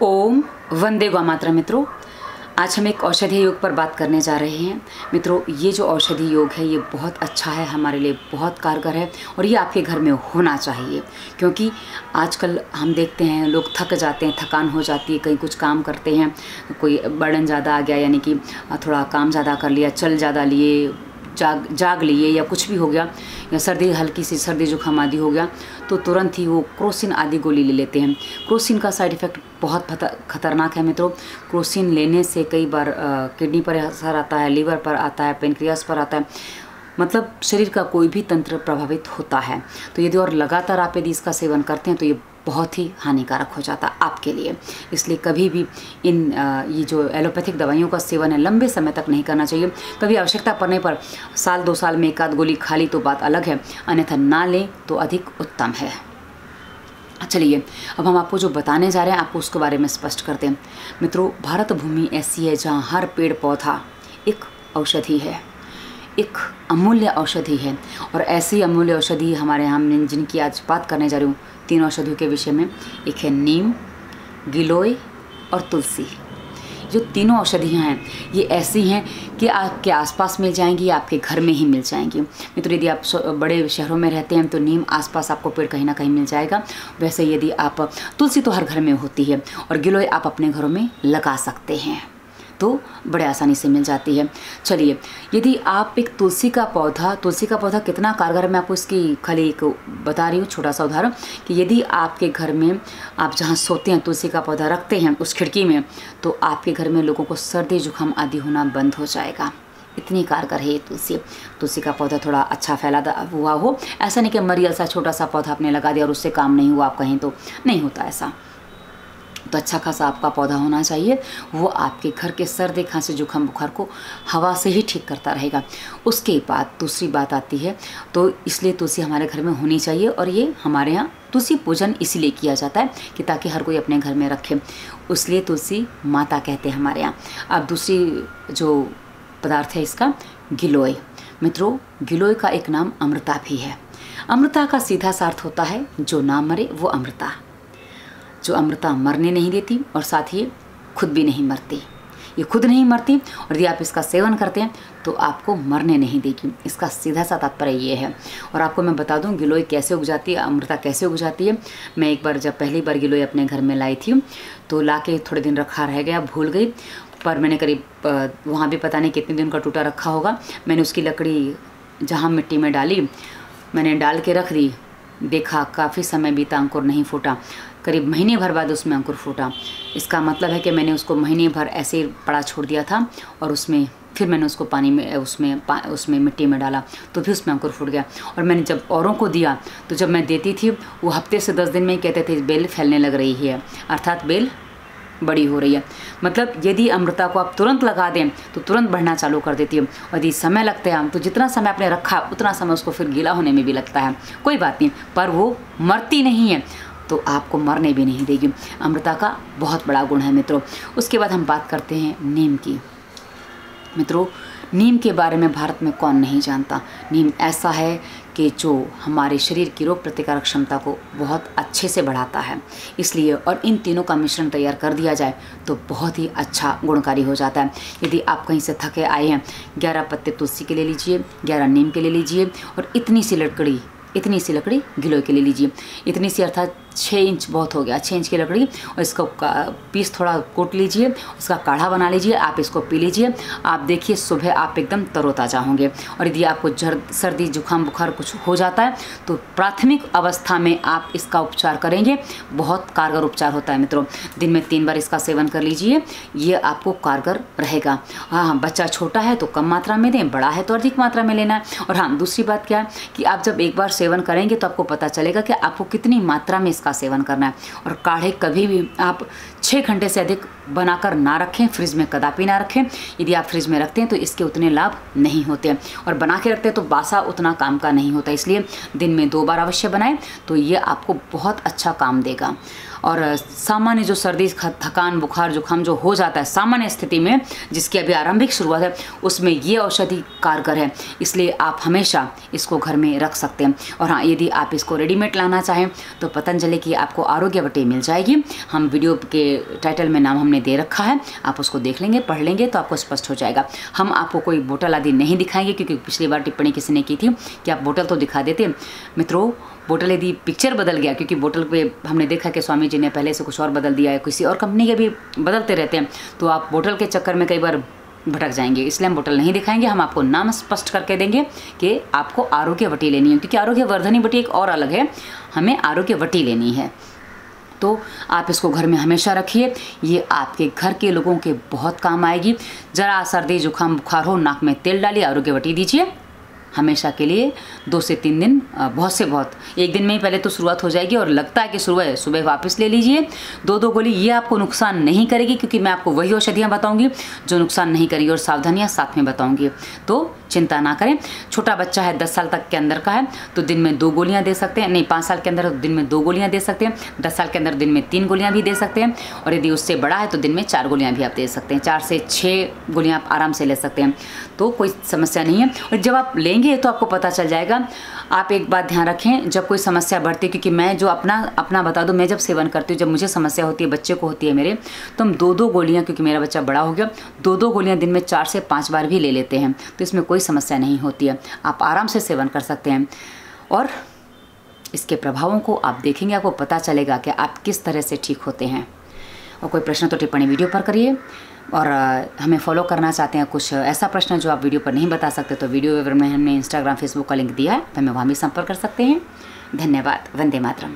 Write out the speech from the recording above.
ओम वंदे गौ मातरम। मित्रों, आज हम एक औषधीय योग पर बात करने जा रहे हैं। मित्रों, ये जो औषधीय योग है ये बहुत अच्छा है, हमारे लिए बहुत कारगर है और ये आपके घर में होना चाहिए। क्योंकि आजकल हम देखते हैं लोग थक जाते हैं, थकान हो जाती है, कहीं कुछ काम करते हैं, कोई बर्डन ज़्यादा आ गया, यानी कि थोड़ा काम ज़्यादा कर लिया, चल ज़्यादा लिए, जाग लिए या कुछ भी हो गया, या सर्दी हल्की सी सर्दी जुकाम आदि हो गया, तो तुरंत ही वो क्रोसिन आदि गोली ले लेते हैं। क्रोसिन का साइड इफ़ेक्ट बहुत खतरनाक है मित्रों। क्रोसिन लेने से कई बार किडनी पर असर आता है, लीवर पर आता है, पेनक्रियास पर आता है, मतलब शरीर का कोई भी तंत्र प्रभावित होता है। तो यदि और लगातार आप यदि इसका सेवन करते हैं तो ये बहुत ही हानिकारक हो जाता है आपके लिए। इसलिए कभी भी ये जो एलोपैथिक दवाइयों का सेवन है लंबे समय तक नहीं करना चाहिए। कभी आवश्यकता पड़ने पर साल 2 साल में एक आध गोली खा ली तो बात अलग है, अन्यथा ना लें तो अधिक उत्तम है। चलिए, अब हम आपको जो बताने जा रहे हैं आपको उसके बारे में स्पष्ट करते हैं। मित्रों, भारत भूमि ऐसी है जहाँ हर पेड़ पौधा एक औषधि है, एक अमूल्य औषधि है। और ऐसी अमूल्य औषधि हमारे यहाँ जिनकी आज बात करने जा रही हूँ, 3 औषधियों के विषय में। एक है नीम, गिलोय और तुलसी। जो तीनों औषधियाँ हैं ये ऐसी हैं कि आपके आसपास मिल जाएंगी, आपके घर में ही मिल जाएंगी। मित्रों, यदि आप बड़े शहरों में रहते हैं तो नीम आसपास आपको पेड़ कहीं ना कहीं मिल जाएगा। वैसे यदि आप तुलसी तो हर घर में होती है, और गिलोय आप अपने घरों में लगा सकते हैं तो बड़े आसानी से मिल जाती है। चलिए, यदि आप एक तुलसी का पौधा कितना कारगर है, मैं आपको इसकी खाली एक बता रही हूँ छोटा सा उदाहरण, कि यदि आपके घर में आप जहाँ सोते हैं तुलसी का पौधा रखते हैं उस खिड़की में, तो आपके घर में लोगों को सर्दी जुकाम आदि होना बंद हो जाएगा। इतनी कारगर है ये तुलसी का पौधा। थोड़ा अच्छा फैला हुआ हो, ऐसा नहीं कि मरियल सा छोटा सा पौधा आपने लगा दिया और उससे काम नहीं हुआ, आप कहें तो नहीं होता ऐसा। तो अच्छा खासा आपका पौधा होना चाहिए, वो आपके घर के सर्दी खांसी जुकाम बुखार को हवा से ही ठीक करता रहेगा। उसके बाद दूसरी बात आती है, तो इसलिए तुलसी हमारे घर में होनी चाहिए। और ये हमारे यहाँ तुलसी पूजन इसीलिए किया जाता है कि ताकि हर कोई अपने घर में रखे, इसलिए तुलसी माता कहते हैं हमारे यहाँ। अब दूसरी जो पदार्थ है इसका गिलोय। मित्रों, गिलोय का एक नाम अमृता भी है। अमृता का सीधा सा अर्थ होता है जो ना मरे वो अमृता। जो अमृता मरने नहीं देती और साथ ही खुद भी नहीं मरती। ये खुद नहीं मरती और यदि आप इसका सेवन करते हैं तो आपको मरने नहीं देगी। इसका सीधा सा तात्पर्य ये है। और आपको मैं बता दूं गिलोय कैसे उग जाती है, अमृता कैसे उग जाती है। मैं एक बार जब पहली बार गिलोय अपने घर में लाई थी तो ला के थोड़े दिन रखा रह गया, भूल गई। पर मैंने करीब वहाँ भी पता नहीं कितने दिन का टूटा रखा होगा। मैंने उसकी लकड़ी जहाँ मिट्टी में डाली, मैंने डाल के रख दी, देखा काफ़ी समय बीता, अंकुर नहीं फूटा। करीब महीने भर बाद उसमें अंकुर फूटा। इसका मतलब है कि मैंने उसको महीने भर ऐसे पड़ा छोड़ दिया था और फिर मैंने उसको पानी में उसमें मिट्टी में डाला तो भी उसमें अंकुर फूट गया। और मैंने जब औरों को दिया तो जब मैं देती थी वो हफ्ते से 10 दिन में ही कहते थे बेल फैलने लग रही है, अर्थात बेल बड़ी हो रही है। मतलब यदि अमृता को आप तुरंत लगा दें तो तुरंत बढ़ना चालू कर देती है, और यदि समय लगता है तो जितना समय आपने रखा उतना समय उसको फिर गीला होने में भी लगता है। कोई बात नहीं, पर वो मरती नहीं है तो आपको मरने भी नहीं देगी। अमृता का बहुत बड़ा गुण है मित्रों। उसके बाद हम बात करते हैं नीम की। मित्रों, नीम के बारे में भारत में कौन नहीं जानता। नीम ऐसा है कि जो हमारे शरीर की रोग प्रतिकारक क्षमता को बहुत अच्छे से बढ़ाता है। इसलिए और इन तीनों का मिश्रण तैयार कर दिया जाए तो बहुत ही अच्छा गुणकारी हो जाता है। यदि आप कहीं से थके आए हैं, 11 पत्ते तुलसी के ले लीजिए, 11 नीम के ले लीजिए और इतनी सी लकड़ी गिलोय के ले लीजिए। इतनी सी अर्थात 6 इंच बहुत हो गया, 6 इंच की लकड़ी, और इसको पीस थोड़ा कूट लीजिए, उसका काढ़ा बना लीजिए, आप इसको पी लीजिए। आप देखिए सुबह आप एकदम तरोताज़ा होंगे। और यदि आपको सर्दी जुकाम बुखार कुछ हो जाता है तो प्राथमिक अवस्था में आप इसका उपचार करेंगे, बहुत कारगर उपचार होता है मित्रों। दिन में 3 बार इसका सेवन कर लीजिए, ये आपको कारगर रहेगा। हाँ, बच्चा छोटा है तो कम मात्रा में दें, बड़ा है तो अधिक मात्रा में लेना है। और हाँ, दूसरी बात क्या है कि आप जब एक बार सेवन करेंगे तो आपको पता चलेगा कि आपको कितनी मात्रा में इसका सेवन करना है। और काढ़े कभी भी आप 6 घंटे से अधिक बनाकर ना रखें, फ्रिज में कदापि ना रखें। यदि आप फ्रिज में रखते हैं तो इसके उतने लाभ नहीं होते, और बना के रखते हैं तो बासा उतना काम का नहीं होता। इसलिए दिन में 2 बार अवश्य बनाएं तो ये आपको बहुत अच्छा काम देगा। और सामान्य जो सर्दी थकान बुखार जुकाम जो हो जाता है सामान्य स्थिति में, जिसकी अभी आरंभिक शुरुआत है, उसमें ये औषधि कारगर है। इसलिए आप हमेशा इसको घर में रख सकते हैं। और हाँ, यदि आप इसको रेडीमेड लाना चाहें तो पतंजलि की आपको आरोग्यवटी मिल जाएगी। हम वीडियो के टाइटल में नाम हमने दे रखा है, आप उसको देख लेंगे, पढ़ लेंगे तो आपको स्पष्ट हो जाएगा। हम आपको कोई बोतल आदि नहीं दिखाएंगे, क्योंकि पिछली बार टिप्पणी किसी ने की थी कि आप बोतल तो दिखा देते। मित्रों, बोतल यदि पिक्चर बदल गया, क्योंकि बोतल पे हमने देखा कि स्वामी जी ने पहले से कुछ और बदल दिया है, किसी और कंपनी के भी बदलते रहते हैं, तो आप बोतल के चक्कर में कई बार भटक जाएंगे। इसलिए हम बोतल नहीं दिखाएंगे, हम आपको नाम स्पष्ट करके देंगे कि आपको आरोग्यवटी लेनी है, क्योंकि आरोग्यवर्धनी वटी एक और अलग है, हमें आरोग्यवटी लेनी है। तो आप इसको घर में हमेशा रखिए, ये आपके घर के लोगों के बहुत काम आएगी। जरा सर्दी जुकाम बुखार हो, नाक में तेल डालिए, आरोग्यवटी दीजिए, हमेशा के लिए 2 से 3 दिन, बहुत से बहुत 1 दिन में ही पहले तो शुरुआत हो जाएगी, और लगता है कि सुबह वापस ले लीजिए 2-2 गोली। ये आपको नुकसान नहीं करेगी, क्योंकि मैं आपको वही औषधियाँ बताऊंगी जो नुकसान नहीं करेगी, और सावधानियाँ साथ में बताऊंगी, तो चिंता ना करें। छोटा बच्चा है, 10 साल तक के अंदर का है, तो दिन में 2 गोलियाँ दे सकते हैं, नहीं 5 साल के अंदर तो दिन में 2 गोलियाँ दे सकते हैं, 10 साल के अंदर दिन में 3 गोलियाँ भी दे सकते हैं, और यदि उससे बड़ा है तो दिन में 4 गोलियाँ भी आप दे सकते हैं। 4 से 6 गोलियाँ आप आराम से ले सकते हैं, तो कोई समस्या नहीं है। और जब आप लेंगे तो आपको पता चल जाएगा। आप एक बात ध्यान रखें, जब कोई समस्या बढ़ती है, क्योंकि मैं जो अपना बता दूं, मैं जब सेवन करती हूँ, जब मुझे समस्या होती है, बच्चे को होती है मेरे, तो हम 2-2 गोलियाँ, क्योंकि मेरा बच्चा बड़ा हो गया, 2-2 गोलियाँ दिन में 4 से 5 बार भी ले लेते हैं, तो इसमें कोई समस्या नहीं होती है। आप आराम से सेवन कर सकते हैं, और इसके प्रभावों को आप देखेंगे, आपको पता चलेगा कि आप किस तरह से ठीक होते हैं। और कोई प्रश्न तो टिप्पणी वीडियो पर करिए, और हमें फॉलो करना चाहते हैं, कुछ ऐसा प्रश्न जो आप वीडियो पर नहीं बता सकते, तो वीडियो विवरण में हमने इंस्टाग्राम फेसबुक का लिंक दिया है, तो हमें वहाँ भी संपर्क कर सकते हैं। धन्यवाद। वंदे मातरम।